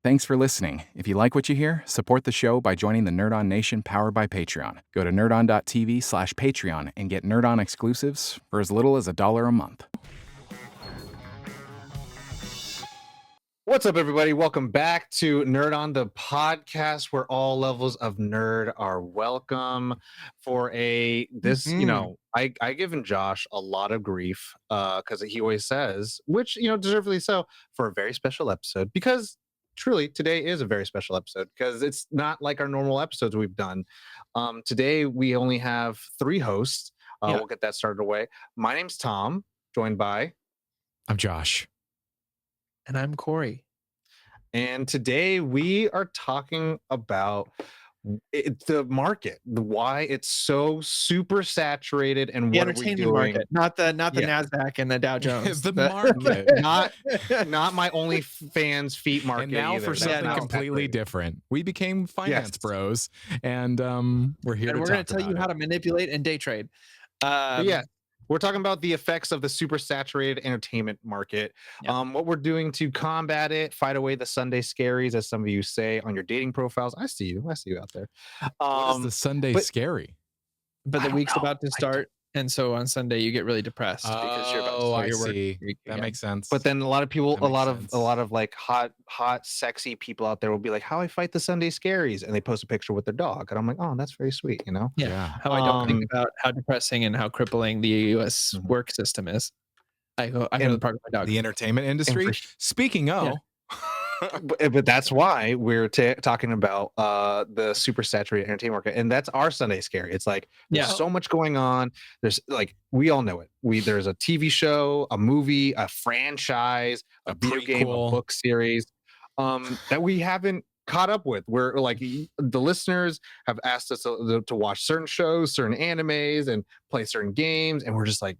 Thanks for listening. If you like what you hear, support the show by joining the Nerd On Nation powered by Patreon. Go to nerdon.tv/Patreon and get Nerd On exclusives for as little as $1 a month. What's up, everybody? Welcome back to Nerd On, the podcast where all levels of nerd are welcome. I given Josh a lot of grief because he always says, which deservedly so, for a very special episode, because truly today is a very special episode because it's not like our normal episodes we've done. Today we only have 3 hosts. We'll get that started away. My name's Tom, joined by I'm Josh. And I'm Corey. And today we are talking about the market, why it's so super saturated, and the what are we doing? Market, not the NASDAQ and the Dow Jones. The market, not my OnlyFans feet market. And now either. for something completely different, we became finance bros, and we're here. And we're going to tell you how to manipulate and day trade. We're talking about the effects of the super saturated entertainment market. What we're doing to combat it, fight away the Sunday scaries, as some of you say on your dating profiles. I see you out there. What is the Sunday scary? But the week's about to start, and so on Sunday you get really depressed because you're about to start your work. That makes sense. But then a lot of people, a lot of like hot, sexy people out there will be like, "How I fight the Sunday scaries," and they post a picture with their dog, and I'm like, "Oh, that's very sweet," Yeah. How I don't think about how depressing and how crippling the U.S. work system is. I go to the park with my dog. The entertainment industry. Speaking of. But that's why we're talking about the super saturated entertainment market, and that's our Sunday scary. It's like there's so much going on. There's like, we all know it. There's a TV show, a movie, a franchise, a video game, a book series that we haven't caught up with. We're like, the listeners have asked us to watch certain shows, certain animes, and play certain games, and we're just like,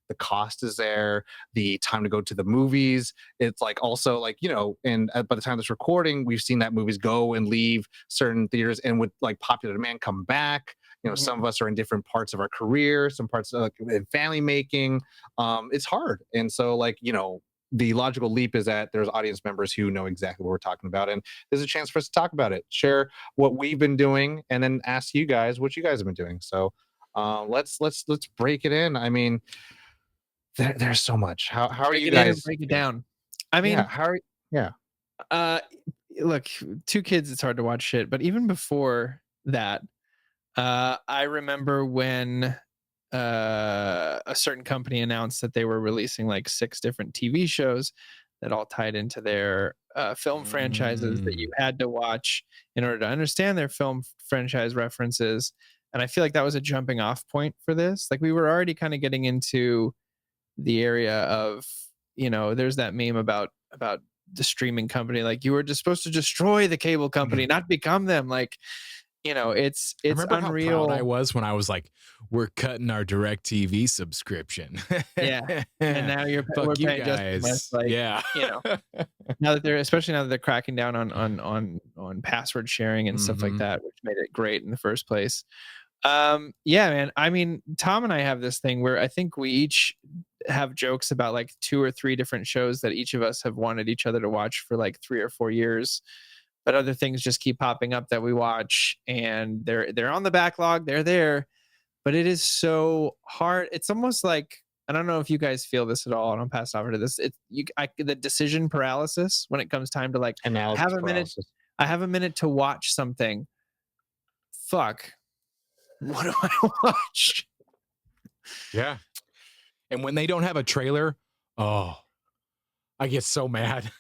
the cost is there, the time to go to the movies. It's like also like, and by the time of this recording, we've seen that movies go and leave certain theaters, and with like popular demand come back. Some of us are in different parts of our career, some parts of in family making. It's hard. And so like, the logical leap is that there's audience members who know exactly what we're talking about. And there's a chance for us to talk about it, share what we've been doing, and then ask you guys what you guys have been doing. So let's break it in. I mean, there's so much. How are you guys? Break it down. I mean, look, 2 kids, it's hard to watch shit. But even before that, I remember when a certain company announced that they were releasing like 6 different TV shows that all tied into their film franchises that you had to watch in order to understand their film franchise references. And I feel like that was a jumping off point for this. Like, we were already kind of getting into the area of, there's that meme about the streaming company, like, you were just supposed to destroy the cable company, not become them. Like, it's unreal. How proud I was when I was like, we're cutting our DirecTV subscription. And now we're paying guys. Just like, now that they're cracking down on password sharing and stuff like that, which made it great in the first place. Man, I mean, Tom and I have this thing where I think we each have jokes about like 2 or 3 different shows that each of us have wanted each other to watch for like 3 or 4 years, but other things just keep popping up that we watch, and they're on the backlog. They're there, but it is so hard. It's almost like, I don't know if you guys feel this at all, and I'll pass over to this. The decision paralysis when it comes time to like I have a minute to watch something. Fuck. What do I watch? Yeah. And when they don't have a trailer, I get so mad.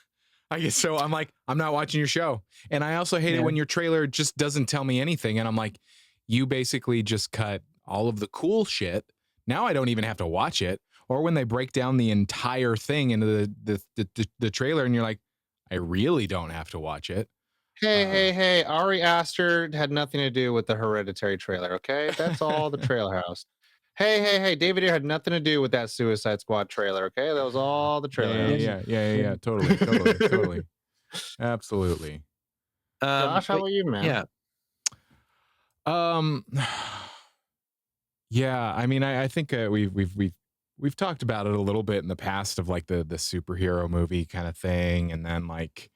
I'm like, I'm not watching your show. And I also hate it when your trailer just doesn't tell me anything. And I'm like, you basically just cut all of the cool shit. Now I don't even have to watch it. Or when they break down the entire thing into the trailer, and you're like, I really don't have to watch it. Hey, Ari Aster had nothing to do with the Hereditary trailer, okay? That's all the trailer house. Hey, David Ayer had nothing to do with that Suicide Squad trailer, okay? That was all the trailer house. Yeah. Totally. Absolutely. Josh, how are you, man? Yeah. I mean, I think we've talked about it a little bit in the past of like the superhero movie kind of thing, and then like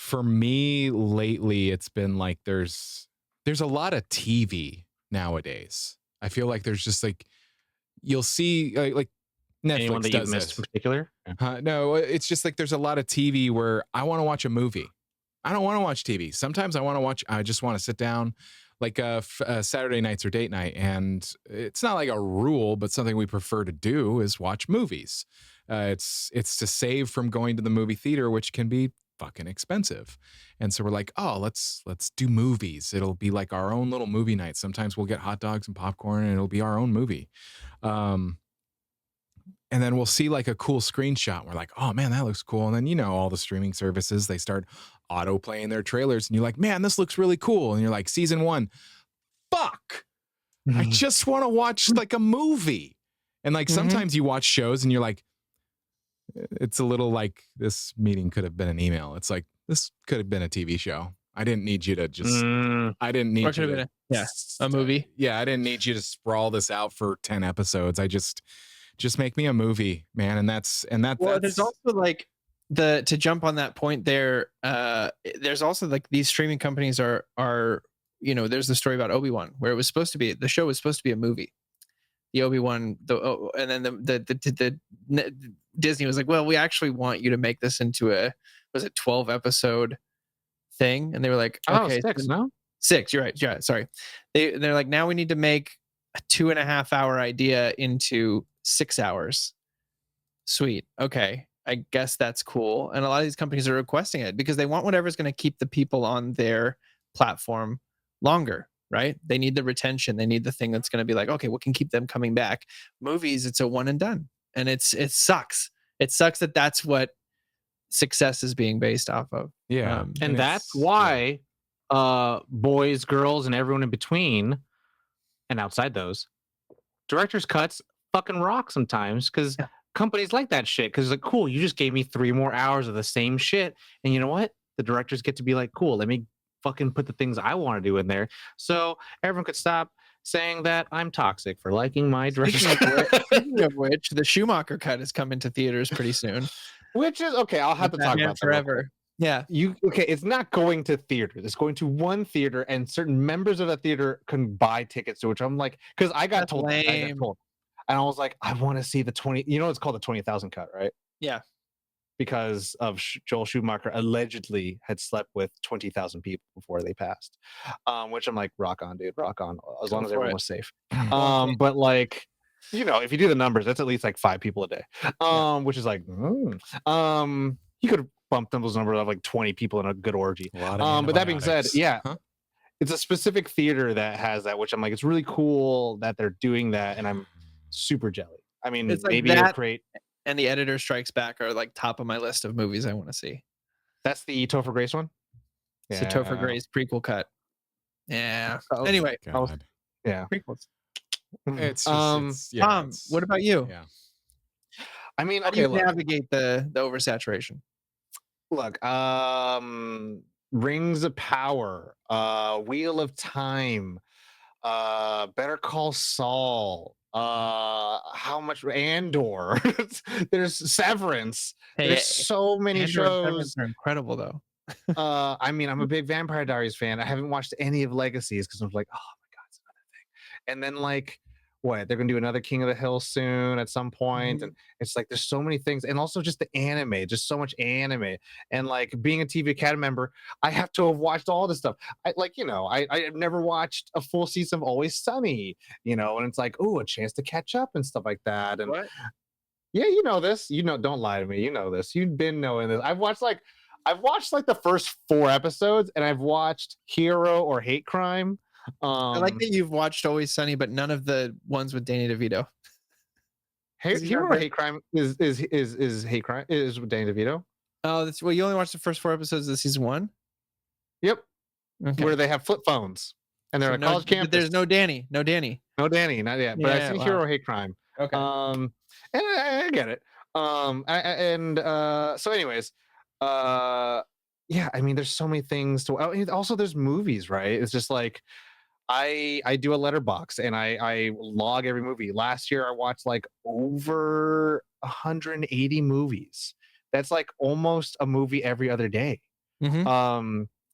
for me lately, it's been like there's a lot of TV nowadays. I feel like there's just like you'll see like Anyone Netflix that you've does missed in this. particular? No, it's just like there's a lot of TV where I want to watch a movie. I don't want to watch TV. Sometimes I just want to sit down like Saturday nights or date night. And it's not like a rule, but something we prefer to do is watch movies. It's to save from going to the movie theater, which can be fucking expensive. And so we're like, oh, let's do movies. It'll be like our own little movie night. Sometimes we'll get hot dogs and popcorn and it'll be our own movie. And then we'll see like a cool screenshot. And we're like, oh man, that looks cool. And then, you know, all the streaming services, they start auto playing their trailers and you're like, man, this looks really cool. And you're like, season 1, fuck, I just want to watch like a movie. And like, sometimes you watch shows and you're like, it's a little like this meeting could have been an email. It's like, this could have been a TV show. I didn't need you to just, I didn't need you to, a movie. Yeah. I didn't need you to sprawl this out for 10 episodes. I just make me a movie, man. And that's there's also like to jump on that point there. There's also like these streaming companies are, you know, there's the story about Obi-Wan where the show was supposed to be a movie. The Obi-Wan, and then the Disney was like, well, we actually want you to make this into a 12 episode thing. And they were like, okay, 6, no? 6. You're right. Yeah. Sorry. They're like, now we need to make a 2.5 hour idea into 6 hours. Sweet. Okay. I guess that's cool. And a lot of these companies are requesting it because they want whatever's going to keep the people on their platform longer, right? They need the retention. They need the thing that's going to be like, okay, what can keep them coming back? Movies, it's a one and done. And it sucks. It sucks that that's what success is being based off of. Yeah. And that's why boys, girls, and everyone in between and outside those, director's cuts fucking rock sometimes because companies like that shit. Because like, cool, you just gave me 3 more hours of the same shit, and you know what? The directors get to be like, cool, let me fucking put the things I want to do in there, so everyone could stop saying that I'm toxic for liking my director's cut. Speaking of which, the Schumacher cut is coming to theaters pretty soon. Which is okay. I'll have to talk about that forever. Yeah. It's not going to theaters. It's going to one theater, and certain members of that theater can buy tickets to which I'm like, because I got told, and I was like, I want to see the 20. You know, it's called the 20,000 cut, right? Yeah. Because of Joel Schumacher allegedly had slept with 20,000 people before they passed, which I'm like, rock on, dude, rock on, as long as everyone was safe. But like, you know, if you do the numbers, that's at least like 5 people a day, which is like, you could bump those numbers of like 20 people in a good orgy. But that being said, it's a specific theater that has that, which I'm like, it's really cool that they're doing that, and I'm super jelly. I mean, it's like maybe it'll create. And The Editor Strikes Back are like top of my list of movies I want to see. That's the Topher Grace one. It's the Topher Grace prequel cut. Yeah. Anyway, prequels. It's just, Tom, what about you? Yeah. I mean, how do you navigate the oversaturation? Look, Rings of Power, Wheel of Time, Better Call Saul, how much Andor, there's Severance, there's so many shows. Are incredible though. I mean, I'm a big Vampire Diaries fan. I haven't watched any of Legacies because I'm like, oh my god, it's another thing. And then like, what, they're gonna do another King of the Hill soon at some point, and it's like there's so many things, and also just the anime, just so much anime. And like being a TV Academy member, I have to have watched all this stuff. I've never watched a full season of Always Sunny, and it's like, oh, a chance to catch up and stuff like that. And yeah, you know this, don't lie to me, you know this, you've been knowing this. I've watched like the first 4 episodes, and I've watched Hero or Hate Crime. I like that you've watched Always Sunny, but none of the ones with Danny DeVito. Hero or Hate Crime is Hate Crime is with Danny DeVito. Oh, that's you only watched the first 4 episodes of season 1. Yep, where they have flip phones and they're college campus. There's no Danny, not yet. But I've seen Hero or Hate Crime. Okay, and I get it. So anyways, yeah, I mean, there's so many things to. Also, there's movies, right? It's just like. I do a letterbox and I log every movie. Last year I watched like over 180 movies. That's like almost a movie every other day.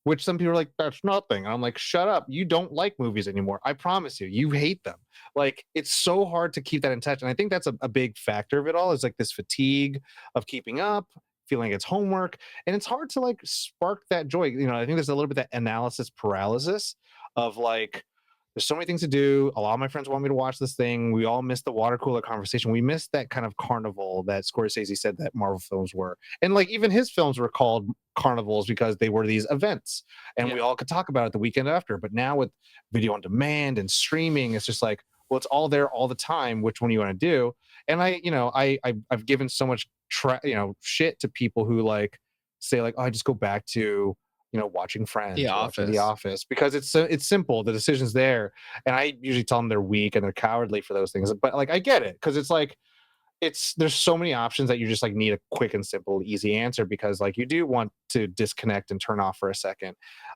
Which some people are like, that's nothing. I'm like, shut up. You don't like movies anymore. I promise you, you hate them. Like, it's so hard to keep that in touch. And I think that's a big factor of it all, is like this fatigue of keeping up, feeling like it's homework. And it's hard to like spark that joy. You know, I think there's a little bit of that analysis paralysis of like, there's so many things to do. A lot of my friends want me to watch this thing. We all missed the water cooler conversation. We missed that kind of carnival that Scorsese said that Marvel films were. And like even his films were called carnivals because they were these events. And we all could talk about it the weekend after. But now with video on demand and streaming, it's just like, well, it's all there all the time. Which one you want to do? And I've given so much shit to people who like say like, oh, I just go back to watching Friends, watching The Office, because it's simple. The decision's there, and I usually tell them they're weak and they're cowardly for those things. But like I get it, because it's like there's so many options that you just like need a quick and simple, easy answer, because like you do want to disconnect and turn off for a second.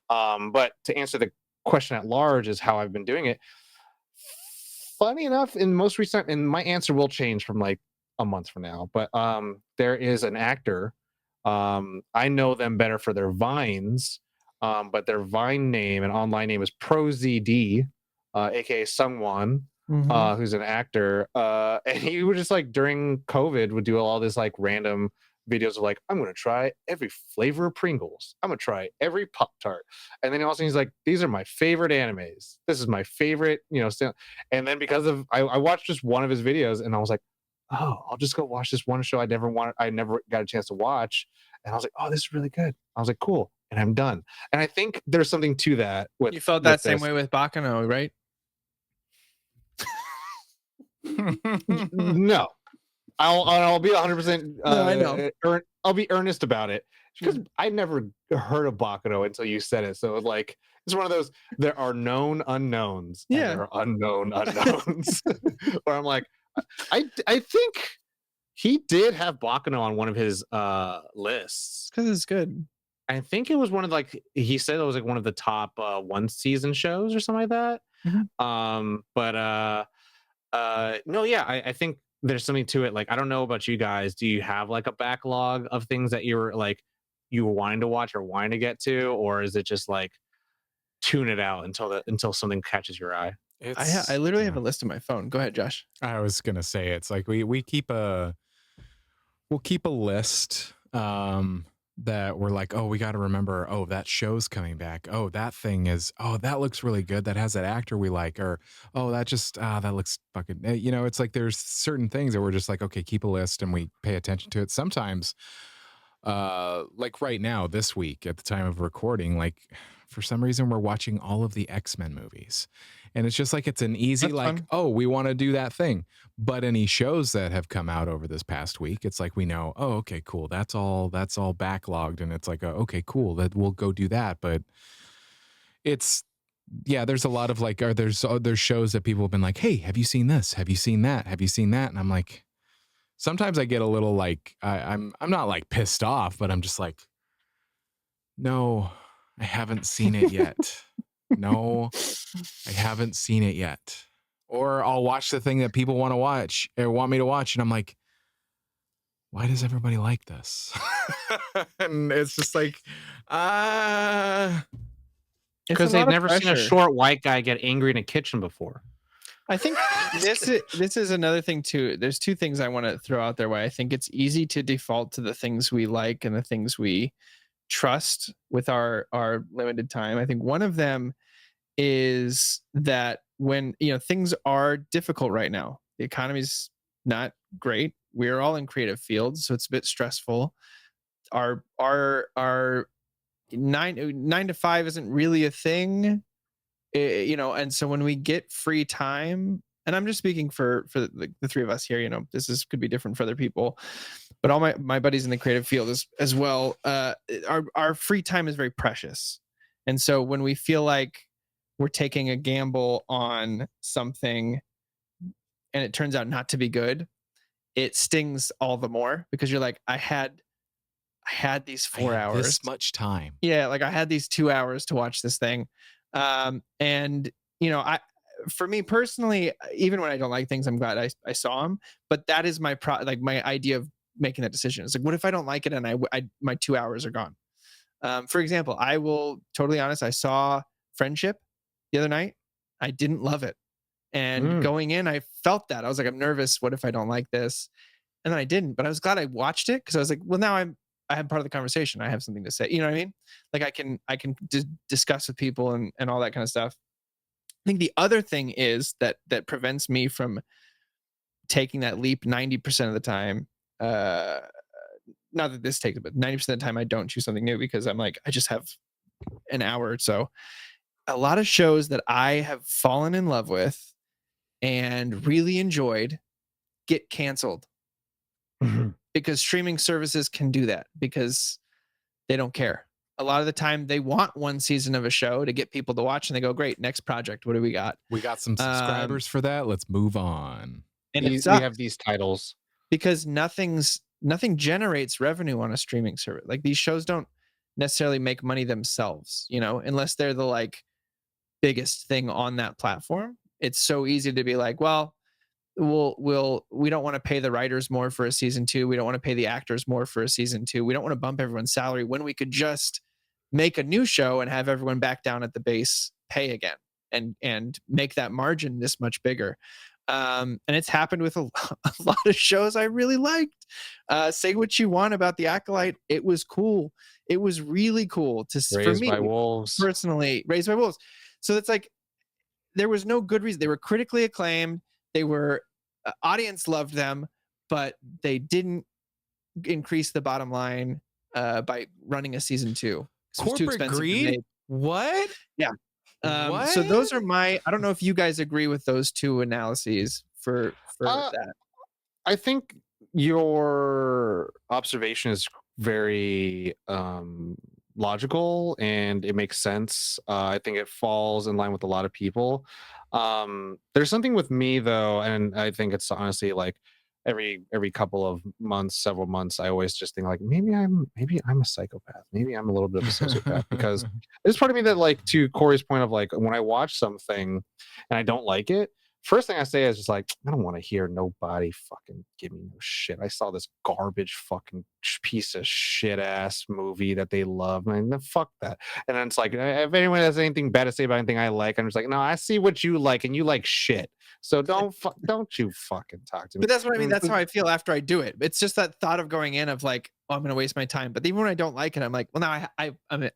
But to answer the question at large is how I've been doing it. Funny enough, in most recent, and my answer will change from like a month from now, but there is an actor. I know them better for their Vines, but their Vine name and online name is ProZD, aka Sungwon, who's an actor. And he would just like during COVID would do all this like random videos of like, I'm gonna try every flavor of Pringles. I'm gonna try every Pop-Tart. And then also he's like, these are my favorite animes. This is my favorite, and then because of I watched just one of his videos and I was like, oh, I'll just go watch this one show I never got a chance to watch. And I was like, oh, this is really good. I was like, cool. And I'm done. And I think there's something to that. You felt that same way with Bakano, right? No. I'll be 100%. I know. I'll be earnest about it, because I never heard of Bakano until you said it. So like, it's one of those, there are known unknowns. And there are unknown unknowns. Where I'm like, I think he did have Bakano on one of his lists, because it's good. I think it was one of like, he said it was like one of the top one season shows or something like that. No, yeah, I think there's something to it. Like, I don't know about you guys. Do you have like a backlog of things that you were wanting to watch or wanting to get to, or is it just like tune it out until something catches your eye? I literally have a list on my phone. Go ahead, Josh. I was gonna say, it's like we'll keep a list that we're like, oh, we got to remember, oh, that show's coming back, oh, that thing is, oh, that looks really good, that has that actor we like, or oh, that just that looks fucking, it's like there's certain things that we're just like, okay, keep a list and we pay attention to it. Sometimes like right now, this week at the time of recording, like for some reason we're watching all of the X-Men movies, and it's just like, it's an easy, that's like fun. Oh, we want to do that thing. But any shows that have come out over this past week, it's like, we know, oh, okay, cool, that's all backlogged, and it's like, okay, cool, that we'll go do that. But it's, yeah, there's a lot of like, there's shows that people have been like, hey, have you seen this, have you seen that, have you seen that? And I'm like, sometimes I get a little like, I'm not like pissed off, but I'm just like, no, I haven't seen it yet. No, I haven't seen it yet. Or I'll watch the thing that people want to watch or want me to watch, and I'm like, why does everybody like this? And it's just like, because they've never seen a short white guy get angry in a kitchen before. I think this is another thing too. There's two things I want to throw out there where I think it's easy to default to the things we like and the things we trust with our limited time. I think one of them is that when things are difficult right now, the economy's not great. We're all in creative fields, so it's a bit stressful. Our 9 to 5 isn't really a thing. And so when we get free time, and I'm just speaking for the three of us here, this could be different for other people, but all my buddies in the creative field as well, our free time is very precious. And so when we feel like we're taking a gamble on something and it turns out not to be good, it stings all the more, because you're like, I had these 4 hours, this much time. Yeah, like I had these 2 hours to watch this thing. And for me personally, even when I don't like things, I'm glad I saw them. But that is my my idea of making that decision. It's like, what if I don't like it and my 2 hours are gone? For example, I will totally honest. I saw Friendship the other night. I didn't love it. And going in, I felt that. I was like, I'm nervous. What if I don't like this? And then I didn't, but I was glad I watched it because I was like, well, now I have part of the conversation. I have something to say. You know what I mean? Like I can discuss with people and all that kind of stuff. I think the other thing is that prevents me from taking that leap 90% of the time. Not that this takes it, but 90% of the time I don't choose something new because I'm like, I just have an hour or so. A lot of shows that I have fallen in love with and really enjoyed get canceled because streaming services can do that because they don't care. A lot of the time they want one season of a show to get people to watch and they go, great, next project. What do we got? We got some subscribers for that. Let's move on. And we have these titles because nothing generates revenue on a streaming service. Like these shows don't necessarily make money themselves, you know, unless they're the like biggest thing on that platform. It's so easy to be like, well, we don't want to pay the writers more for a season 2. We don't want to pay the actors more for a season 2. We don't want to bump everyone's salary when we could just make a new show and have everyone back down at the base pay again and make that margin this much bigger. And it's happened with a lot of shows I really liked. Say what you want about The Acolyte. It was cool. It was really cool to for me by Wolves. Personally, Raised by Wolves. So it's like there was no good reason. They were critically acclaimed. They were audience loved them, but they didn't increase the bottom line by running a season 2. Corporate greed? What? Yeah. What? So those are I don't know if you guys agree with those two analyses for that. I think your observation is very logical and it makes sense. I think it falls in line with a lot of people. There's something with me though, and I think it's honestly like every couple of months, several months, I always just think like maybe I'm a psychopath. Maybe I'm a little bit of a sociopath because there's part of me that like to Corey's point of like when I watch something and I don't like it, first thing I say is just like, I don't want to hear nobody fucking give me no shit. I saw this garbage fucking piece of shit ass movie that they love, man. Fuck that. And then it's like, if anyone has anything bad to say about anything I like, I'm just like, no, I see what you like and you like shit. So don't you fucking talk to me. But that's what I mean. That's how I feel after I do it. It's just that thought of going in of like, oh, I'm going to waste my time. But even when I don't like it, I'm like, well, now I'm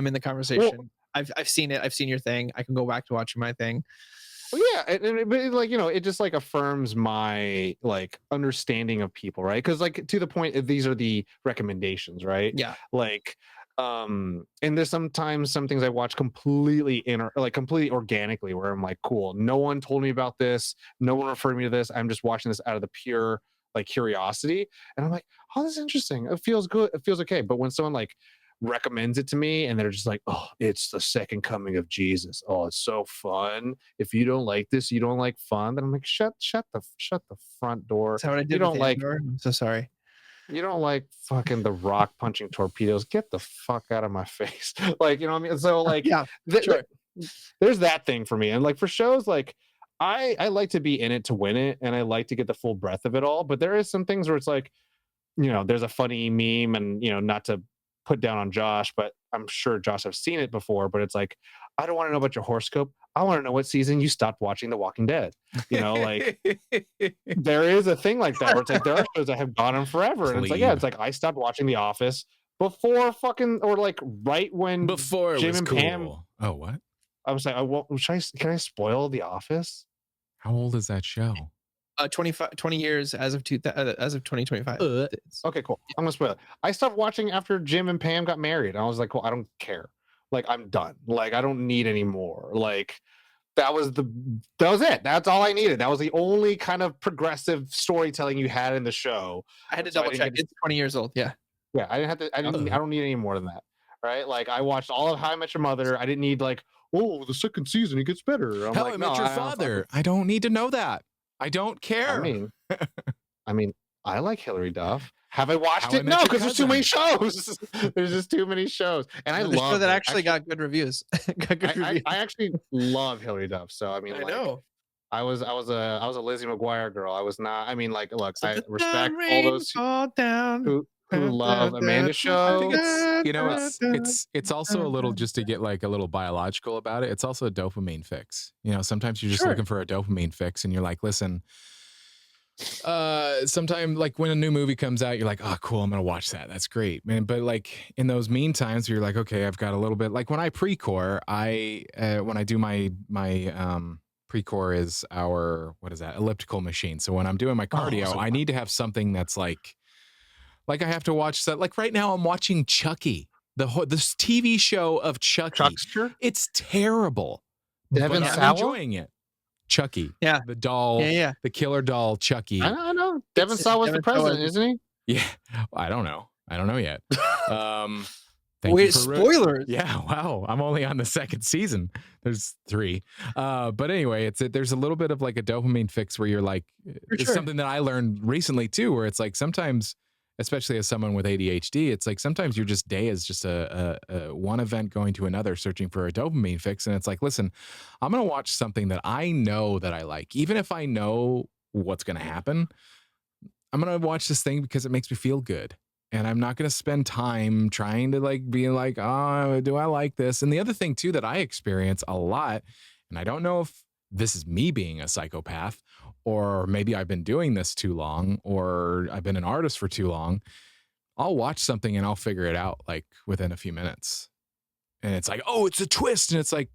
in the conversation. Well, I've seen it. I've seen your thing. I can go back to watching my thing. Well, yeah, but like it just like affirms my like understanding of people, right? Because like to the point, these are the recommendations, right? Yeah, like and there's sometimes some things I watch completely completely organically where I'm like, cool, no one told me about this, no one referred me to this, I'm just watching this out of the pure like curiosity, and I'm like, oh, this is interesting, it feels good, it feels okay. But when someone like recommends it to me and they're just like, oh, it's the second coming of Jesus, oh, it's so fun, if you don't like this, you don't like fun, then I'm like, shut the front door. That's how I did. You don't like Andor. I'm so sorry. You don't like fucking The Rock punching torpedoes, get the fuck out of my face. Like, you know what I mean? So like, yeah, sure. There's that thing for me. And like for shows, like I like to be in it to win it, and I like to get the full breadth of it all. But there is some things where it's like, there's a funny meme, and not to put down on Josh, but I'm sure Josh have seen it before, but it's like, I don't want to know about your horoscope. I want to know what season you stopped watching The Walking Dead. Like there is a thing like that where it's like there are shows that have gone on forever. And it's like, yeah, it's like I stopped watching The Office before fucking, or like right when before Jim and cool. Pam. Oh, what? I was like, can I spoil The Office? How old is that show? 20 years as of 2025. Okay, cool. I'm gonna spoil it. I stopped watching after Jim and Pam got married. I was like, well, I don't care. Like, I'm done. Like, I don't need any more. Like, that was it. That's all I needed. That was the only kind of progressive storytelling you had in the show. I had to double check. It's 20 years old. Yeah. Yeah, I don't need any more than that. Right? Like, I watched all of How I Met Your Mother. I didn't need like, oh, the second season it gets better. How I Met Your Father. I don't need to know that. I don't care. I mean, I like Hilary Duff. Have I watched it? No, because there's too many shows. There's just too many shows, and I love show that actually got good reviews. I actually love Hilary Duff. So I mean, I know. I was a Lizzie McGuire girl. I was not. I mean, like, look, I respect all those who who love Amanda's show. I think it's, you know, it's also a little, just to get like a little biological about it, it's also a dopamine fix. You know, sometimes you're just looking for a dopamine fix and you're like, listen, sometime like when a new movie comes out, you're like, oh cool, I'm gonna watch that, that's great, man. But like in those mean times where you're like, okay, I've got a little bit, like when I pre-core, when I do my pre-core is our, what is that, elliptical machine. So when I'm doing my cardio, I need to have something that's like I have to watch that. Like right now I'm watching Chucky, this TV show of Chucky. Chuckster? It's terrible, Devin but I'm Sawa? enjoying it. Chucky, Yeah, the doll, the killer doll Chucky. I know. Devin Sawa was the president, isn't he? Yeah, I don't know yet. Wait, spoilers. Yeah, wow. I'm only on the second season. There's 3. But anyway, there's a little bit of like a dopamine fix where you're like, it's something that I learned recently too, where it's like sometimes, especially as someone with ADHD, it's like sometimes your just day is just a one event going to another, searching for a dopamine fix. And it's like, listen, I'm going to watch something that I know that I like. Even if I know what's going to happen, I'm going to watch this thing because it makes me feel good. And I'm not going to spend time trying to like be like, oh, do I like this? And the other thing too that I experience a lot, and I don't know if this is me being a psychopath, or maybe I've been doing this too long, or I've been an artist for too long. I'll watch something and I'll figure it out like within a few minutes. And it's like, oh, it's a twist. And it's like,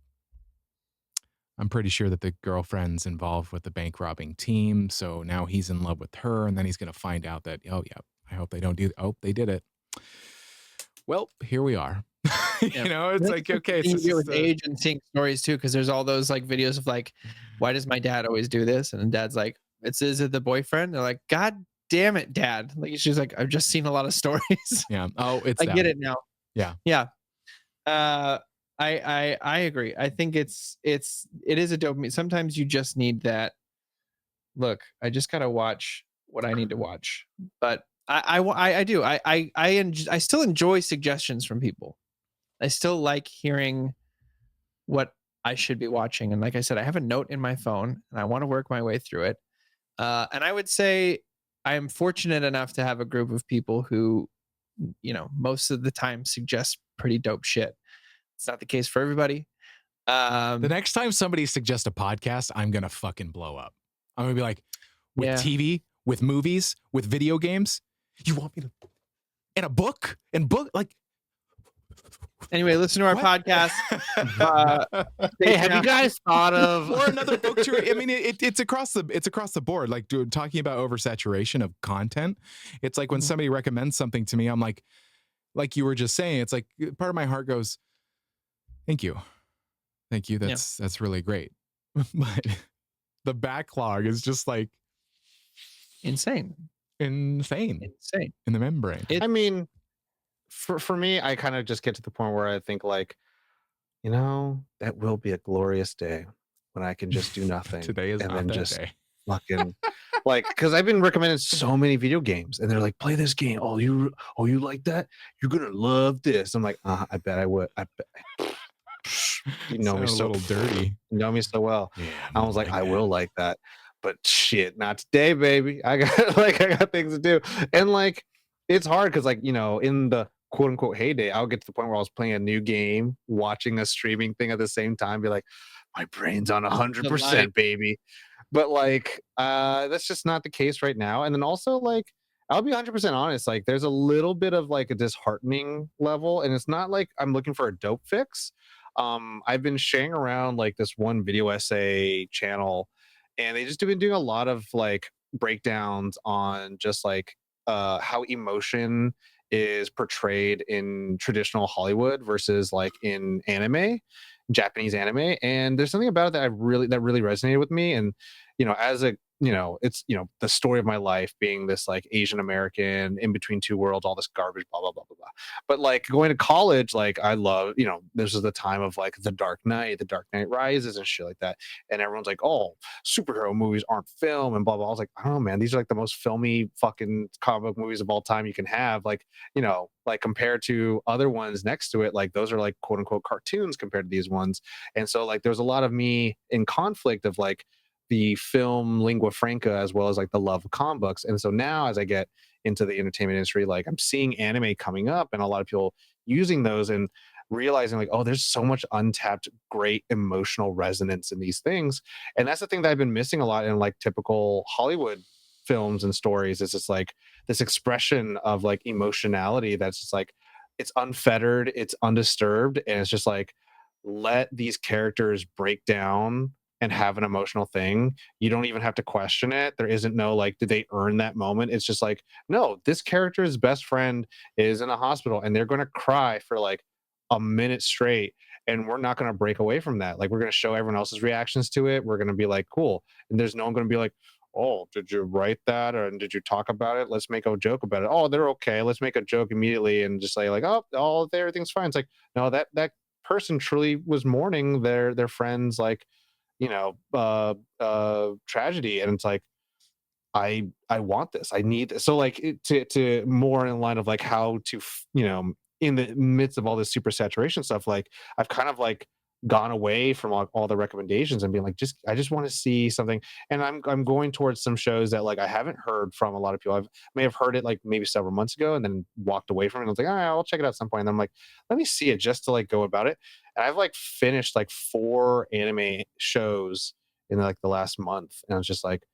I'm pretty sure that the girlfriend's involved with the bank robbing team. So now he's in love with her. And then he's going to find out that, oh yeah, I hope they don't do, oh, they did it. Well, here we are. You know, it's like, okay, it's easier with age and seeing stories too, because there's all those like videos of like, why does my dad always do this? And dad's like, is it the boyfriend? They're like, God damn it, dad. Like she's like, I've just seen a lot of stories. Yeah. Oh, it's I get it now. Yeah. Yeah. I agree. I think it is a dopamine. Sometimes you just need that. Look, I just gotta watch what I need to watch. But I do. I still enjoy suggestions from people. I still like hearing what I should be watching. And like I said, I have a note in my phone and I want to work my way through it. And I would say I am fortunate enough to have a group of people who, you know, most of the time suggest pretty dope shit. It's not the case for everybody. The next time somebody suggests a podcast, I'm going to fucking blow up. I'm going to be like, with TV, with movies, with video games, you want me to, and a book, like, anyway, listen to our podcast. Hey, have you guys thought of or another book to? I mean, it's across the board. Like talking about oversaturation of content. It's like when somebody recommends something to me, I'm like you were just saying. It's like part of my heart goes, "Thank you. That's really great." But the backlog is just like insane in the membrane. I mean, for me, I kind of just get to the point where I think like, you know, that will be a glorious day when I can just do nothing. Today is and not then that just day. Fucking like, because I've been recommended so many video games, and they're like, play this game. Oh, you like that? You're gonna love this. I'm like, I bet I would. I bet. You know me so a little dirty. You know me so well. Yeah, I was like, I will like that, but shit, not today, baby. I got things to do, and like, it's hard because like, you know, in the quote unquote heyday, I'll get to the point where I was playing a new game, watching a streaming thing at the same time, be like, my brain's on 100%, baby. But like, that's just not the case right now. And then also like, I'll be 100% honest, like there's a little bit of like a disheartening level, and it's not like I'm looking for a dope fix. I've been sharing around like this one video essay channel, and they just have been doing a lot of like breakdowns on just like how emotion is portrayed in traditional Hollywood versus like in anime, Japanese anime. And there's something about it that really resonated with me. And, you know, as a, you know, it's, you know, the story of my life being this like Asian American in between two worlds, all this garbage, blah, blah, blah, blah, blah. But like going to college, like I love, you know, this is the time of like The Dark Knight Rises and shit like that. And everyone's like, oh, superhero movies aren't film and blah, blah. I was like, I don't know, man, these are like the most filmy fucking comic book movies of all time you can have. Like, you know, like compared to other ones next to it, like those are like quote unquote cartoons compared to these ones. And so like there's a lot of me in conflict of like, the film lingua franca as well as like the love of comic books. And so now as I get into the entertainment industry, like I'm seeing anime coming up and a lot of people using those and realizing like, oh, there's so much untapped great emotional resonance in these things. And that's the thing that I've been missing a lot in like typical Hollywood films and stories. Is just like this expression of like emotionality that's just like it's unfettered, it's undisturbed, and it's just like let these characters break down and have an emotional thing. You don't even have to question it. There isn't no like, did they earn that moment? It's just like, no, this character's best friend is in a hospital and they're going to cry for like a minute straight. And we're not going to break away from that. Like, we're going to show everyone else's reactions to it. We're going to be like, cool. And there's no one going to be like, oh, did you write that? Or did you talk about it? Let's make a joke about it. Oh, they're okay. Let's make a joke immediately and just say like, oh, everything's fine. It's like, no, that person truly was mourning their friends, like, tragedy. And it's like, I want this, I need this. So like to more in line of like how to in the midst of all this super saturation stuff, like I've kind of like gone away from all the recommendations and being like, I just want to see something. And I'm going towards some shows that like I haven't heard from a lot of people. May have heard it like maybe several months ago and then walked away from it. And I was like, all right, I'll check it out at some point. And I'm like, let me see it just to like go about it. And I've like finished like 4 anime shows in like the last month. And I was just like,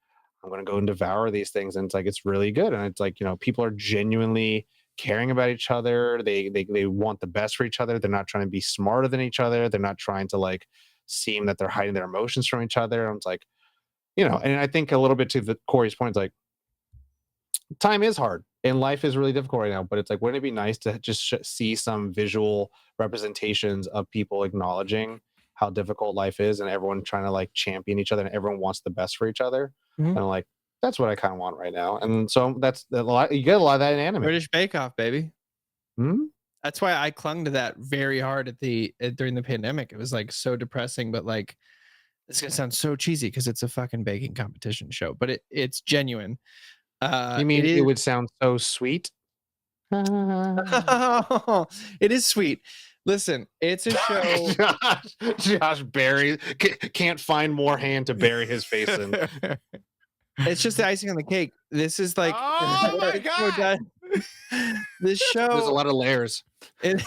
I'm going to go and devour these things. And it's like, it's really good. And it's like, people are genuinely caring about each other. They want the best for each other. They're not trying to be smarter than each other. They're not trying to like seem that they're hiding their emotions from each other. And it's like, and I think a little bit to Corey's point, it's like time is hard and life is really difficult right now, but it's like, wouldn't it be nice to just see some visual representations of people acknowledging how difficult life is and everyone trying to like champion each other and everyone wants the best for each other. And I'm like, that's what I kind of want right now. And so that's a lot. You get a lot of that in anime. British Bake Off, baby. That's why I clung to that very hard during the pandemic. It was like so depressing, but like it's gonna sound so cheesy because it's a fucking baking competition show, but it's genuine. You mean it would sound so sweet? It is sweet. Listen, it's a show. Josh Barry can't find more hand to bury his face in. It's just the icing on the cake. This is like, oh my god, this show. There's a lot of layers. There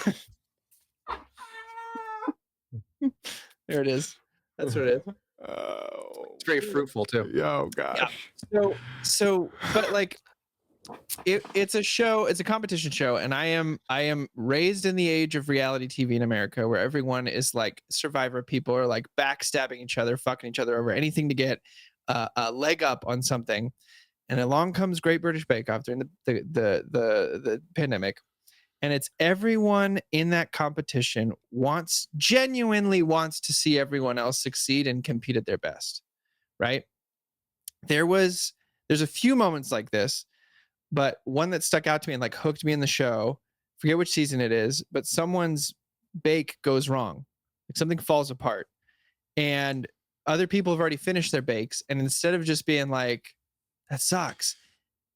it is. That's what it is. Oh, it's very fruitful too. Oh gosh. Yeah. So, but like, it's a show. It's a competition show, and I am raised in the age of reality TV in America, where everyone is like Survivor. People are like backstabbing each other, fucking each other over anything to get a leg up on something. And along comes Great British Bake Off during the pandemic, and it's everyone in that competition genuinely wants to see everyone else succeed and compete at their best, right? There's a few moments like this, but one that stuck out to me and like hooked me in the show, forget which season it is, but someone's bake goes wrong, like something falls apart, and other people have already finished their bakes, and instead of just being like, that sucks,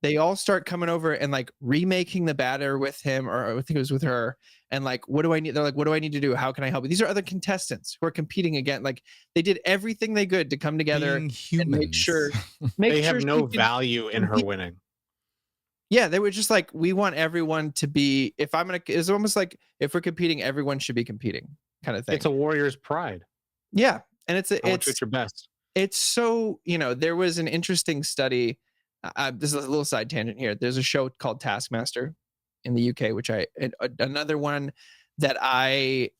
they all start coming over and like remaking the batter with him, or I think it was with her, and like, what do I need? They're like, what do I need to do? How can I help you? These are other contestants who are competing again. Like, they did everything they could to come together and make sure they have no value in her winning. Yeah, they were just like, we want everyone to be, it's almost like if we're competing, everyone should be competing kind of thing. It's a warrior's pride. Yeah. And it's your best. It's so, there was an interesting study. This is a little side tangent here. There's a show called Taskmaster in the UK, which another one that I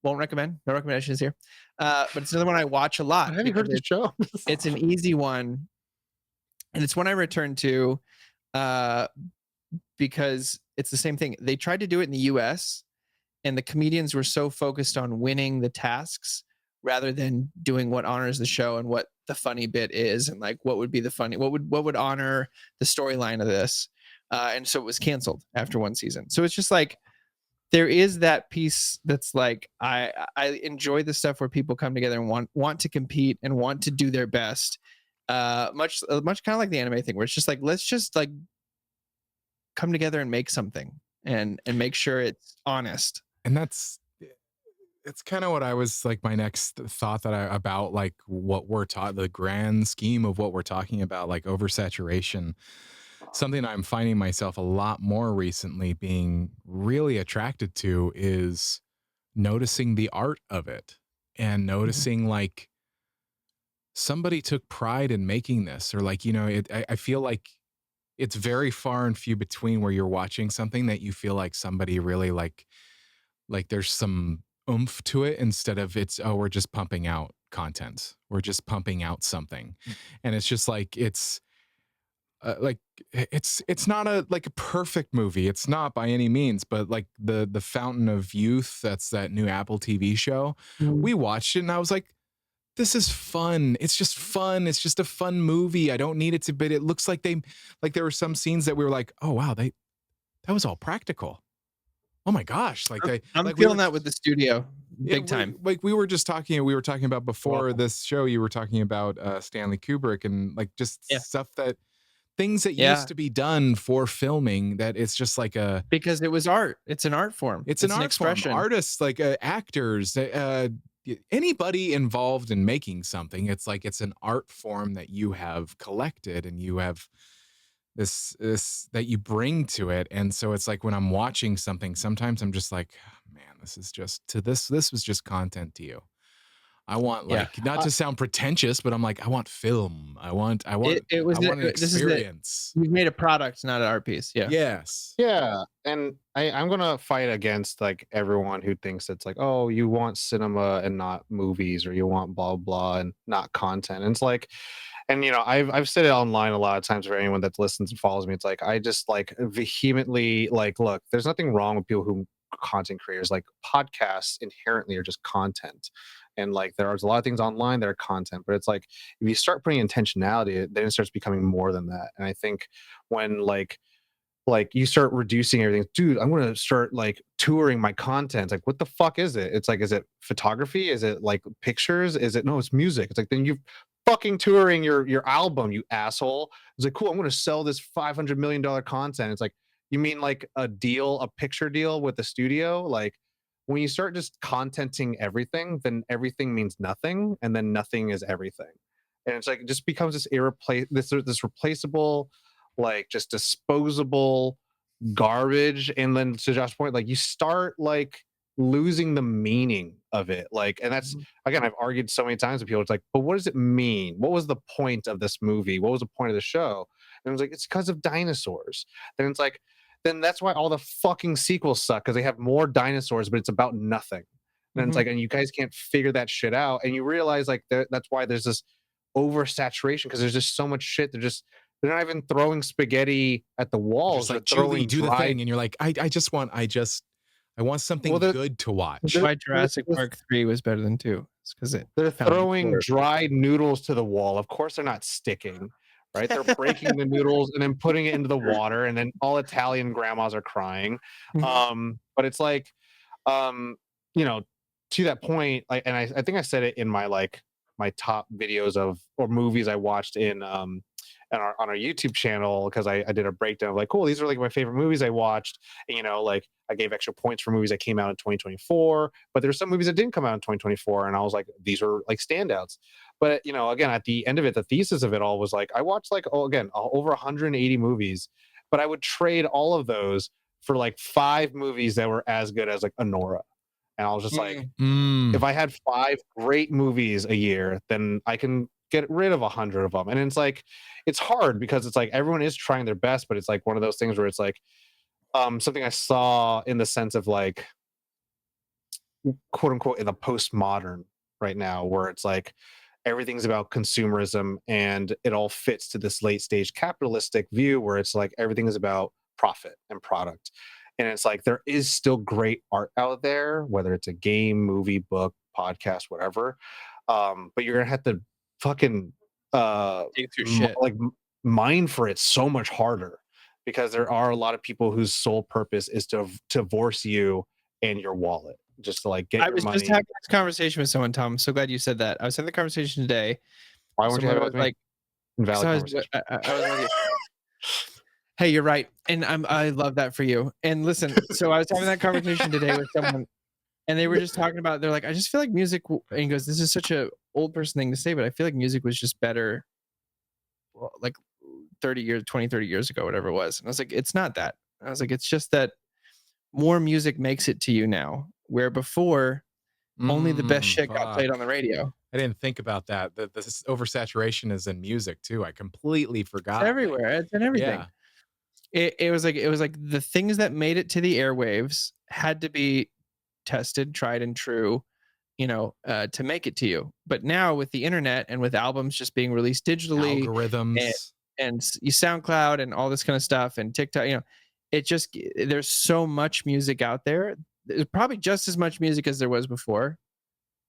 won't recommend. No recommendations here. But it's another one I watch a lot. Have you heard of the show? It's an easy one. And it's one I returned to because it's the same thing. They tried to do it in the US, and the comedians were so focused on winning the tasks rather than doing what honors the show and what the funny bit is, and like what would be the funny, what would honor the storyline of this. And so it was canceled after one season. So it's just like, there is that piece that's like, I enjoy the stuff where people come together and want to compete and want to do their best. Much kind of like the anime thing, where it's just like, let's just like come together and make something and make sure it's honest. And that's it's kind of what I was like, my next thought about like what we're taught, the grand scheme of what we're talking about, like oversaturation. Something I'm finding myself a lot more recently being really attracted to is noticing the art of it and noticing like somebody took pride in making this, or like, I feel like it's very far and few between where you're watching something that you feel like somebody really like there's some oomph to it, instead of it's, oh, we're just pumping out content, we're just pumping out something. And it's just like like it's not a like a perfect movie, it's not by any means, but like the Fountain of Youth, that's that new Apple TV show, we watched it and I was like, this is fun. It's just fun. It's just a fun movie. I don't need it to, but it looks like there were some scenes that we were like, oh wow, that was all practical. Oh my gosh. I'm like feeling that with the studio big time. We were talking about before this show, you were talking about Stanley Kubrick and like just stuff things that used to be done for filming, that it's just like because it was art. It's an art form. It's an art expression. Form. Artists, like actors, anybody involved in making something, it's like it's an art form that you have collected and you have this that you bring to it. And so it's like when I'm watching something, sometimes I'm just like, oh, man, this was just content to you. I want not to sound pretentious, but I'm like, I want film. I want an experience. You've made a product, not an art piece. Yeah. Yes. Yeah. And I'm gonna fight against like everyone who thinks it's like, oh, you want cinema and not movies, or you want blah blah and not content. And it's like, and I've said it online a lot of times for anyone that listens and follows me. It's like I just like vehemently like, look, there's nothing wrong with people who content creators. Like podcasts inherently are just content. And like there's a lot of things online that are content, but it's like if you start putting intentionality, then it starts becoming more than that. And I think when like you start reducing everything, dude, I'm gonna start like touring my content. Like, what the fuck is it? It's like, is it photography? Is it like pictures? Is it no? It's music. It's like, then you fucking touring your album, you asshole. It's like, cool, I'm gonna sell this $500 million content. It's like, you mean like a picture deal with the studio? Like, when you start just contenting everything, then everything means nothing, and then nothing is everything. And it's like it just becomes this replaceable, like just disposable garbage. And then to Josh's point, like you start like losing the meaning of it. Like, and that's again, I've argued so many times with people. It's like, but what does it mean? What was the point of this movie? What was the point of the show? And it was like, it's because of dinosaurs. Then it's like, then that's why all the fucking sequels suck, because they have more dinosaurs, but it's about nothing. And it's like, and you guys can't figure that shit out. And you realize like that's why there's this oversaturation, because there's just so much shit. They're not even throwing spaghetti at the walls. Just like, they're throwing do the thing, and you're like, I want something good to watch. That's why Jurassic Park 3 was better than 2. It's because they're throwing dried noodles to the wall. Of course, they're not sticking. Right, they're breaking the noodles and then putting it into the water, and then all Italian grandmas are crying. But it's like, to that point, like, and I think I said it in my my top videos or movies I watched on our YouTube channel, because I did a breakdown of like, cool, these are like my favorite movies I watched, and like I gave extra points for movies that came out in 2024, but there's some movies that didn't come out in 2024, and I was like, these are like standouts. But again, at the end of it, the thesis of it all was like, I watched like over 180 movies, but I would trade all of those for like 5 movies that were as good as like Anora. And I was just like, if I had 5 great movies a year, then I can get rid of 100 of them. And it's like, it's hard because it's like everyone is trying their best, but it's like one of those things where it's like something I saw in the sense of like, quote unquote, in the postmodern right now, where it's like everything's about consumerism, and it all fits to this late stage capitalistic view where it's like everything is about profit and product. And it's like there is still great art out there, whether it's a game, movie, book, podcast, whatever. But you're gonna have to fucking dig through shit. like mine for it so much harder, because there are a lot of people whose sole purpose is to divorce you and your wallet, just to like get your money. I was just having this conversation with someone, Tom. I'm so glad you said that. I was having the conversation today. Why weren't you having it with me? Like, invalid conversation. I was with you. Hey, you're right, and I love that for you. And listen, so I was having that conversation today with someone, And they were just talking about, they're like, I just feel like music, and he goes, this is such a old person thing to say, but I feel like music was just better, like 30 years ago, whatever it was. And I was like, it's not that. I was like, it's just that more music makes it to you now, where before only the best shit got played on the radio. I didn't think about that. This oversaturation is in music too. I completely forgot. It's everywhere. It's in everything. Yeah. It was like the things that made it to the airwaves had to be tested, tried and true, to make it to you. But now with the internet and with albums just being released digitally, algorithms and SoundCloud and all this kind of stuff and TikTok, it just, there's so much music out there. There's probably just as much music as there was before,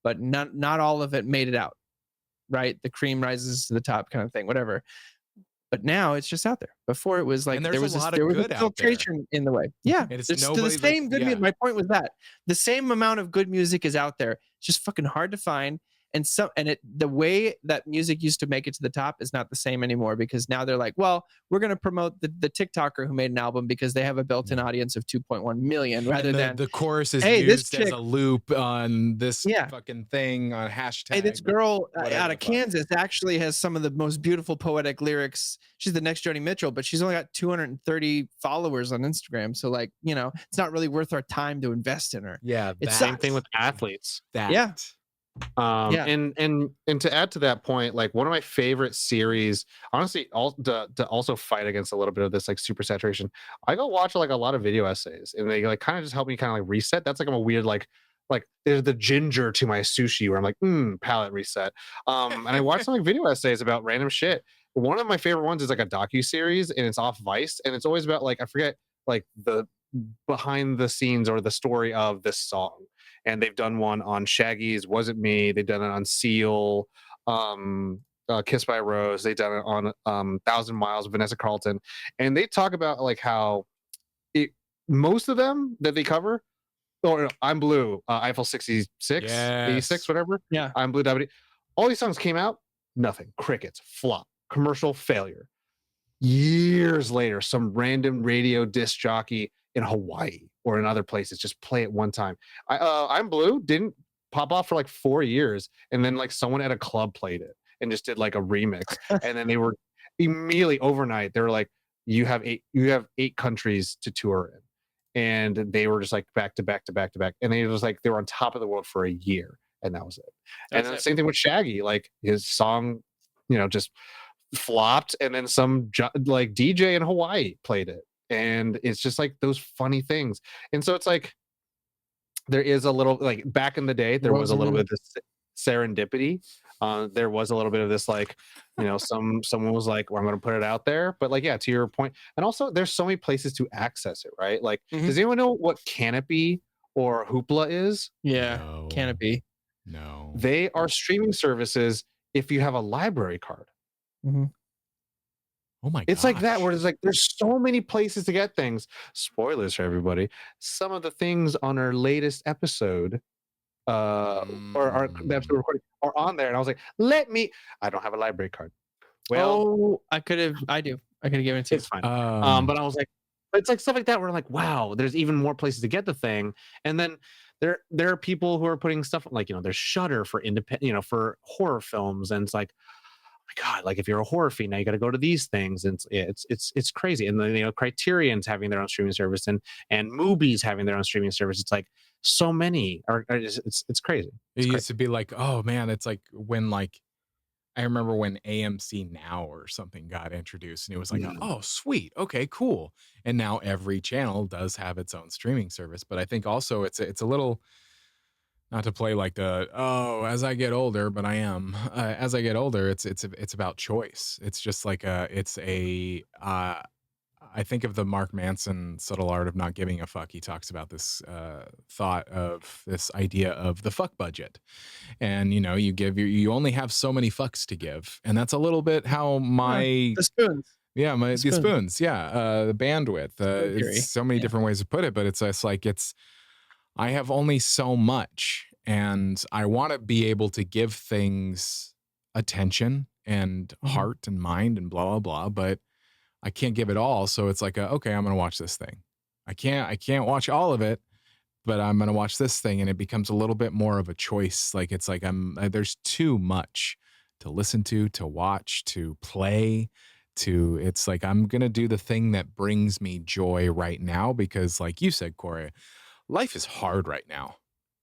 but not all of it made it out, right? The cream rises to the top kind of thing, whatever. But now it's just out there. Before it was like there was a filtration in the way. Yeah, and it's the same good. My point was that the same amount of good music is out there. It's just fucking hard to find. And the way that music used to make it to the top is not the same anymore, because now they're like, well, we're going to promote the TikToker who made an album because they have a built-in audience of 2.1 million, rather than the chorus is used as a loop on this fucking thing on hashtag. Hey, this girl out of Kansas actually has some of the most beautiful poetic lyrics. She's the next Joni Mitchell, but she's only got 230 followers on Instagram. So like, it's not really worth our time to invest in her. Yeah. It's the same thing with athletes. Yeah. And to add to that point, like one of my favorite series, honestly, to also fight against a little bit of this like super saturation, I go watch like a lot of video essays, and they like kind of just help me kind of like reset. That's like I'm a weird like there's the ginger to my sushi where I'm like palate reset. And I watch some like video essays about random shit. One of my favorite ones is like a docu-series, and it's off Vice, and it's always about like I forget like the behind the scenes or the story of this song. And they've done one on Shaggy's "Wasn't Me." They've done it on Seal, "Kissed by a Rose." They've done it on "1,000 Miles" with Vanessa Carlton, and they talk about like how most of them that they cover. Or "I'm Blue," Eiffel 66, 86, whatever. Yeah, "I'm Blue." W. All these songs came out, nothing, crickets, flop, commercial failure. Years later, some random radio disc jockey in Hawaii or in other places just play it one time. "I'm Blue" didn't pop off for like 4 years, and then like someone at a club played it and just did like a remix, and then they were immediately overnight they were like, you have 8 countries to tour in, and they were just like back to back to back to back, and they was like they were on top of the world for a year, and that was it. And then the same thing with Shaggy, like his song just flopped, and then some like DJ in Hawaii played it, and it's just like those funny things. And so it's like there is a little like back in the day there was a little bit of this serendipity. There was a little bit of this like someone was like, well, I'm going to put it out there. But like, yeah, to your point, and also there's so many places to access it, right? Like does anyone know what Canopy or Hoopla is? No. Canopy. No, they are streaming services if you have a library card. Oh my god. It's like that where it's like there's so many places to get things. Spoilers for everybody. Some of the things on our latest episode or the episode recording are on there, and I was like, I don't have a library card. Well, I could have given it to you. It's fine. But I was like, it's like stuff like that where I'm like, wow, there's even more places to get the thing. And then there are people who are putting stuff like there's Shudder for independent for horror films, and it's like, God, like if you're a horror fiend, now you got to go to these things, and it's crazy. And then Criterion's having their own streaming service, and Mubi's having their own streaming service. It's like so many, it's crazy. It used to be like, oh man, it's like when like I remember when AMC Now or something got introduced, and it was like, oh sweet, okay, cool. And now every channel does have its own streaming service. But I think also it's a little. Not to play like as I get older, but I am. As I get older, it's about choice. It's just like I think of the Mark Manson Subtle Art of Not Giving a Fuck. He talks about this thought of this idea of the fuck budget, and you only have so many fucks to give, and that's a little bit how the spoons. Yeah, the spoons. Yeah, the bandwidth. It's so many different ways to put it, but it's like I have only so much, and I want to be able to give things attention and heart and mind and blah, blah, blah, but I can't give it all. So it's like, okay, I'm going to watch this thing. I can't watch all of it, but I'm gonna watch this thing, and it becomes a little bit more of a choice. Like it's like there's too much to listen to watch, to play, to it's like I'm gonna do the thing that brings me joy right now because, like you said, Corey, life is hard right now.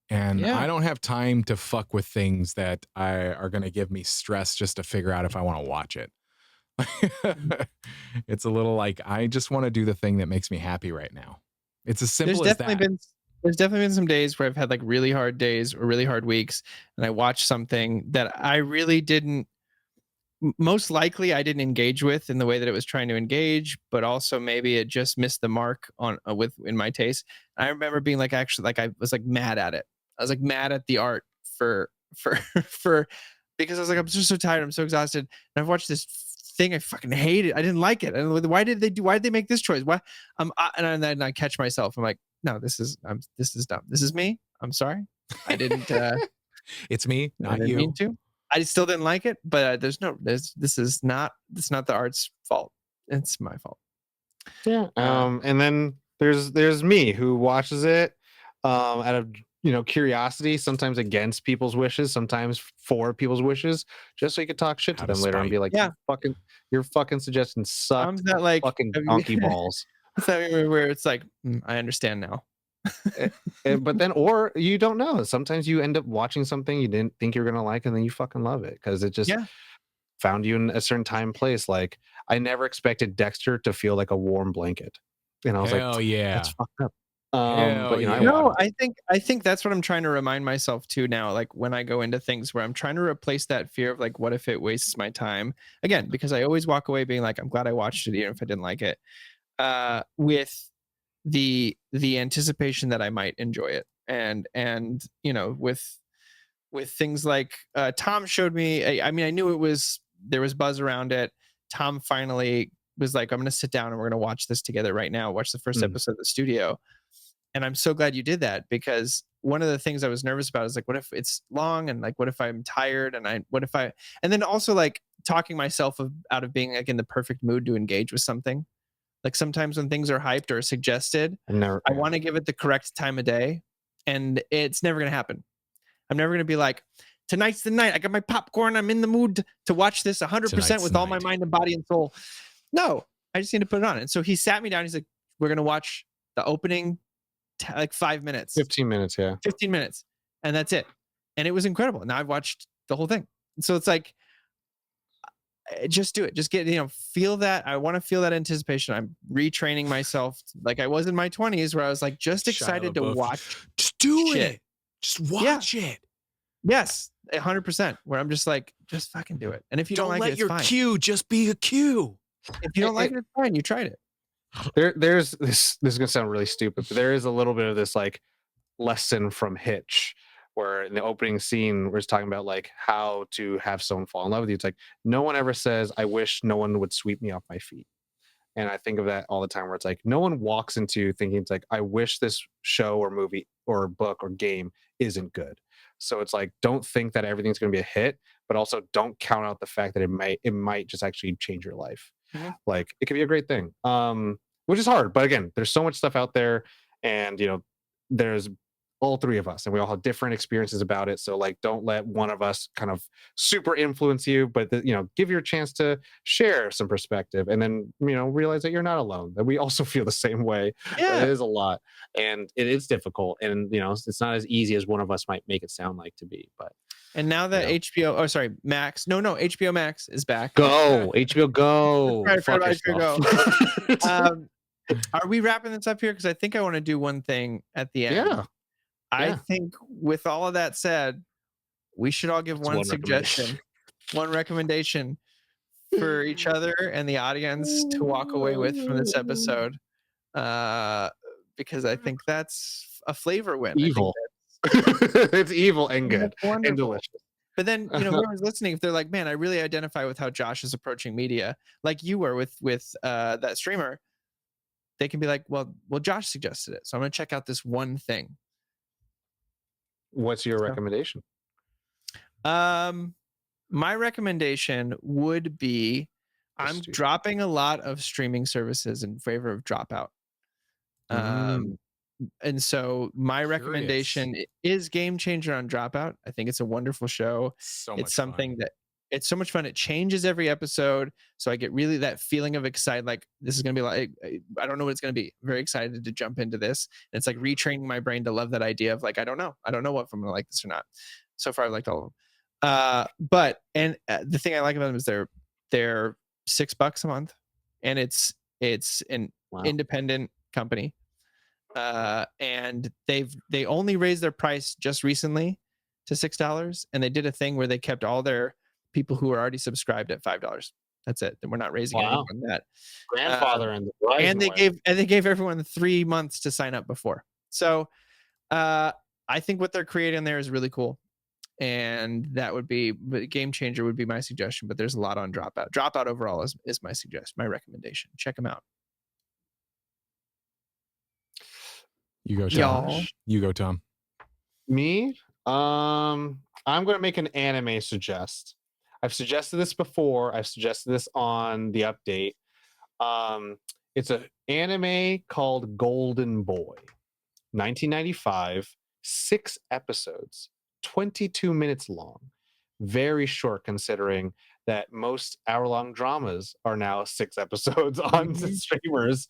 And Yeah. I don't have time to fuck with things that are gonna give me stress just to figure out if I want to watch it. It's a little like I just want to do the thing that makes me happy right now. It's as simple as that. There's definitely been some days where I've had like really hard days or really hard weeks, and I watched something that I really didn't. Most likely, I didn't engage with in the way that it was trying to engage, but also maybe it just missed the mark on in my taste. I remember being like, actually, like I was like mad at it. I was like mad at the art for for because I was like, I'm just so tired. I'm so exhausted. And I've watched this thing. I fucking hate it. I didn't like it. And why did they make this choice? Why? And then I catch myself. I'm like, no, this is dumb. This is me. I'm sorry. I didn't. It's me, I not didn't you. mean to. I still didn't like it, but this is not the art's fault. It's my fault. Yeah. And then there's me who watches it out of curiosity, sometimes against people's wishes, sometimes for people's wishes, just so you could talk shit to them later and be like, yeah, your fucking suggestions suck. That like fucking donkey balls. Is that where it's like, I understand now. But then, or you don't know. Sometimes you end up watching something you didn't think you were gonna like, and then you fucking love it because it just found you in a certain time and place. Like I never expected Dexter to feel like a warm blanket, and I was like, yeah, that's fucked up. But I think that's what I'm trying to remind myself too now. Like when I go into things where I'm trying to replace that fear of like, what if it wastes my time again? Because I always walk away being like, I'm glad I watched it, even if I didn't like it. With the anticipation that I might enjoy it, and with things like Tom showed me. I mean, I knew there was buzz around it. Tom finally was like, I'm going to sit down and we're going to watch this together right now. Watch the first episode of the studio. And I'm so glad you did that, because one of the things I was nervous about is like, what if it's long, and like, what if I'm tired, and then also like talking myself out of being like in the perfect mood to engage with something. Like sometimes when things are hyped or suggested, I want to give it the correct time of day, and it's never going to happen. I'm never going to be like, tonight's the night. I got my popcorn. I'm in the mood to watch this 100% with all my mind and body and soul. No, I just need to put it on. And so he sat me down. He's like, we're going to watch the opening like 5 minutes. 15 minutes, yeah. 15 minutes. And that's it. And it was incredible. Now I've watched the whole thing. So it's like, just do it. Just get, feel that. I want to feel that anticipation. I'm retraining myself like I was in my 20s, where I was like just excited to watch. Just do it. Just watch it. Yes, 100%. Where I'm just like, just fucking do it. And if you don't like it, it's fine. Let your cue just be a cue. If you don't like it, it's fine. You tried it. There's this is gonna sound really stupid, but there is a little bit of this like lesson from Hitch, where in the opening scene we're talking about like how to have someone fall in love with you. It's like no one ever says, I wish no one would sweep me off my feet. And I think of that all the time, where it's like no one walks into thinking it's like, I wish this show or movie or book or game isn't good. So it's like, don't think that everything's going to be a hit, but also don't count out the fact that it might just actually change your life. Mm-hmm. Like it could be a great thing, which is hard. But again, there's so much stuff out there, and there's all three of us, and we all have different experiences about it. So like, don't let one of us kind of super influence you, but give your chance to share some perspective, and then realize that you're not alone, that we also feel the same way. Yeah, it is a lot, and it is difficult, and it's not as easy as one of us might make it sound like to be. But and now that Max, HBO Max is back. Go HBO Go. HBO Go. Are we wrapping this up here? Because I think I want to do one thing at the end. Yeah. I think with all of that said, we should all give one suggestion, one recommendation for each other and the audience to walk away with from this episode. Because I think that's a flavor win. Evil. It's evil and good and delicious. But then, whoever's listening, if they're like, man, I really identify with how Josh is approaching media, like you were with that streamer, they can be like, well, Josh suggested it, so I'm going to check out this one thing. What's your recommendation? My recommendation would be, I'm dropping a lot of streaming services in favor of Dropout. and so my recommendation is Game Changer on Dropout. I think it's a wonderful show. So it's something that it's so much fun. It changes every episode, so I get really that feeling of excited. Like this is gonna be like I don't know what it's gonna be. I'm very excited to jump into this. And it's like retraining my brain to love that idea of like I don't know what if I'm gonna like this or not. So far, I've liked all of them. But the thing I like about them is they're $6 a month, and it's an independent company. And they only raised their price just recently to $6, and they did a thing where they kept all their people who are already subscribed at $5. That's it. And we're not raising anything on that. Grandfather and they gave everyone 3 months to sign up before. So I think what they're creating there is really cool. And that would be Game Changer would be my suggestion, but there's a lot on Dropout. Dropout overall is my suggestion, my recommendation. Check them out. You go, Tom. You go, Tom. Me? I'm gonna make an anime suggest. I've suggested this before. I've suggested this on the update. It's an anime called Golden Boy, 1995, 6 episodes, 22 minutes long. Very short considering that most hour-long dramas are now 6 episodes on streamers.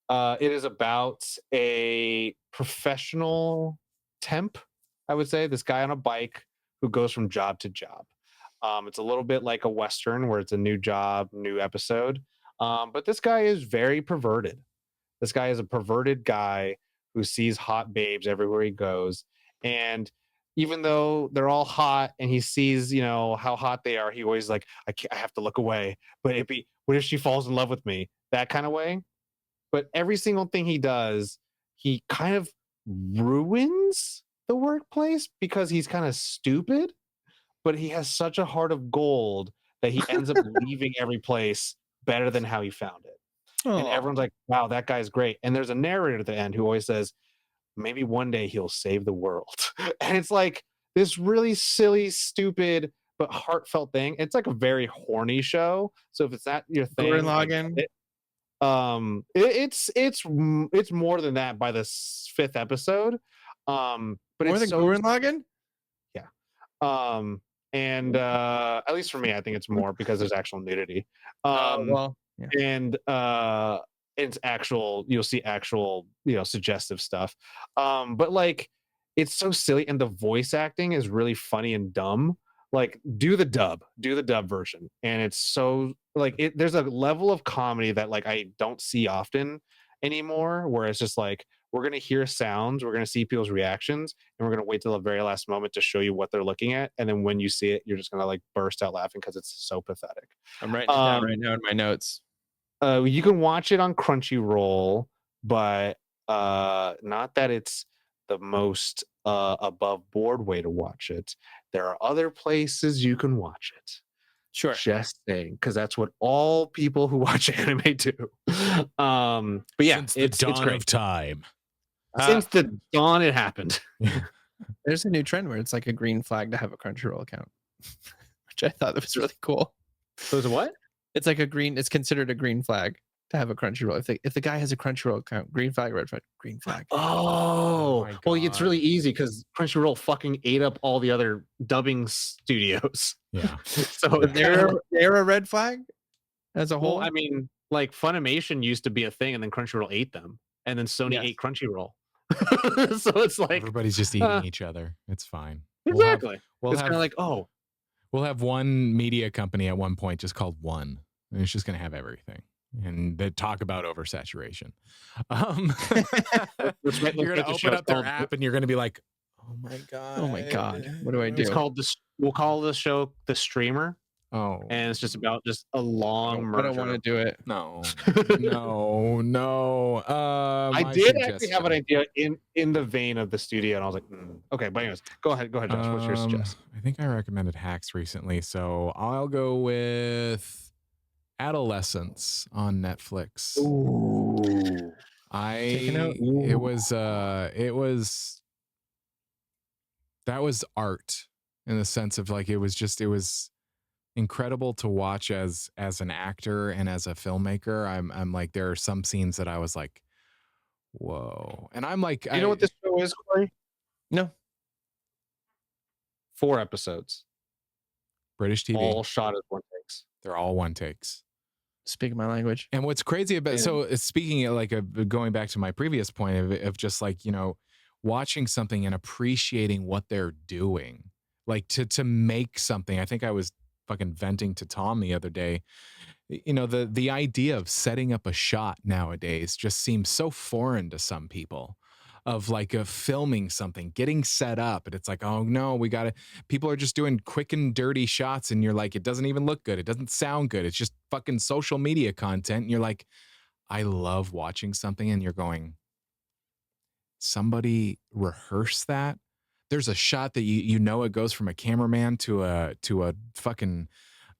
It is about a professional temp, I would say. This guy on a bike who goes from job to job. It's a little bit like a Western where it's a new job, new episode. But this guy is very perverted. This guy is a perverted guy who sees hot babes everywhere he goes. And even though they're all hot and he sees, how hot they are, he always like, I have to look away. But what if she falls in love with me? That kind of way. But every single thing he does, he kind of ruins the workplace because he's kind of stupid, but he has such a heart of gold that he ends up leaving every place better than how he found it. And everyone's like, wow, that guy's great. And there's a narrator at the end who always says, maybe one day he'll save the world. And it's like this really silly, stupid, but heartfelt thing. It's like a very horny show. So if it's not your thing, it's more than that by the 5th episode. But more it's than Gurren Lagann? Yeah. And at least for me, I think it's more because there's actual nudity. And it's actual, you'll see actual, suggestive stuff. But like it's so silly, and the voice acting is really funny and dumb. Like do the dub version, and it's so like there's a level of comedy that like I don't see often anymore, where it's just like we're gonna hear sounds, we're gonna see people's reactions, and we're gonna wait till the very last moment to show you what they're looking at, and then when you see it, you're just gonna like burst out laughing because it's so pathetic. I'm writing it down right now in my notes. You can watch it on Crunchyroll, but not that it's the most above board way to watch it. There are other places you can watch it. Sure. Just saying, because that's what all people who watch anime do. But yeah, since the dawn of time. Since the dawn it happened. There's a new trend where it's like a green flag to have a Crunchyroll account, which I thought was really cool. So it's what? It's like it's considered a green flag to have a Crunchyroll. If the guy has a Crunchyroll account, green flag, red flag, green flag. Oh well, it's really easy because Crunchyroll fucking ate up all the other dubbing studios. Yeah. So they're a red flag as a whole. Well, I mean, like Funimation used to be a thing, and then Crunchyroll ate them, and then Sony ate Crunchyroll. So it's like everybody's just eating each other. It's fine. Exactly. It's kind of like, we'll have one media company at one point just called One, and it's just going to have everything. And they talk about oversaturation. You're going to open up their app and you're going to be like, oh my God, what do I do? It's called we'll call the show The Streamer. Oh, and it's just about a long merger. I don't want to do it. No. I did actually have an idea in the vein of the studio, and I was like, okay. But anyways, go ahead, Josh. What's your suggestion? I think I recommended Hacks recently, so I'll go with Adolescence on Netflix. Ooh. That was art in the sense of like it was incredible to watch as an actor and as a filmmaker. I'm like, there are some scenes that I was like, Whoa. And I'm like, You know what this show is, Corey? No. 4 episodes. British TV. All shot as one takes. They're all one takes. Speak my language. And what's crazy about, so speaking of like going back to my previous point of just like, you know, watching something and appreciating what they're doing, like to make something. I think I was fucking venting to Tom the other day. You know, the idea of setting up a shot nowadays just seems so foreign to some people, of like filming something, getting set up, and it's like, oh no, people are just doing quick and dirty shots, and you're like, it doesn't even look good, it doesn't sound good, it's just fucking social media content, and you're like, I love watching something, and you're going, somebody rehearse that. There's a shot that you know it goes from a cameraman to a fucking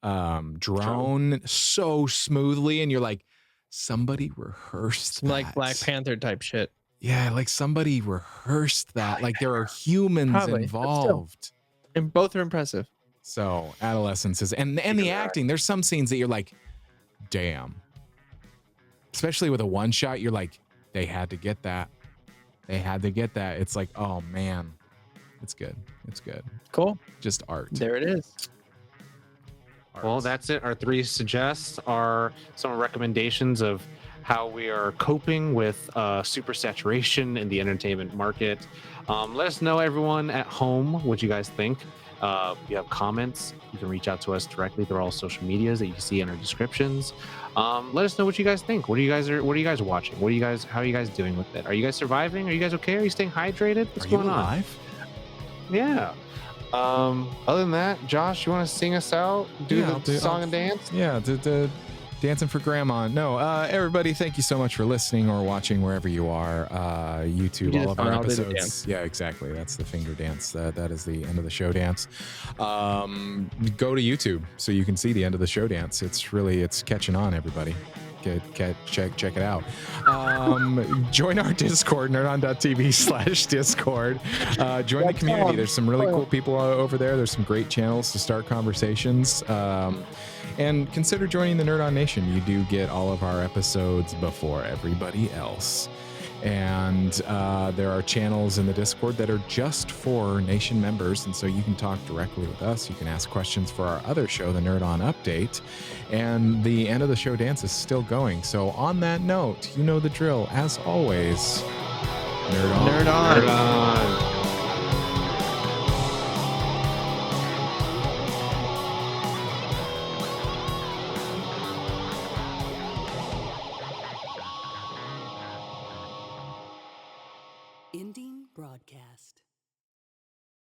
drone so smoothly, and you're like, somebody rehearsed that. Like Black Panther type shit. Yeah, like somebody rehearsed that. Like there are humans involved. And both are impressive. So adolescence is, and the acting, there's some scenes that you're like, damn. Especially with a one shot, you're like, they had to get that. They had to get that. It's like, oh man, it's good. It's good. Cool. Just art. There it is. Well, that's it. Our 3 suggests are some recommendations of how we are coping with super saturation in the entertainment market. Let us know, everyone at home, what you guys think. If you have comments, you can reach out to us directly through all social medias that you can see in our descriptions. Let us know what you guys think. What are you guys watching? How are you guys doing with it? Are you guys surviving? Are you guys okay? Are you staying hydrated? What's going on? Alive? Yeah. Other than that, Josh, you want to sing us out? Do the song and dance? Yeah, the dancing for grandma. No, everybody, thank you so much for listening or watching wherever you are. YouTube, all of our episodes. Yeah, exactly. That's the finger dance. That is the end of the show dance. Go to YouTube so you can see the end of the show dance. It's catching on, everybody. Check it out. Join our Discord, nerdon.tv/Discord. Join the community. There's some really cool people over there. There's some great channels to start conversations. And consider joining the Nerd On Nation. You do get all of our episodes before everybody else. And there are channels in the Discord that are just for Nation members. And so you can talk directly with us. You can ask questions for our other show, the Nerd On Update. And the end of the show dance is still going. So on that note, you know the drill. As always, Nerd On. Nerd on. Nerd on.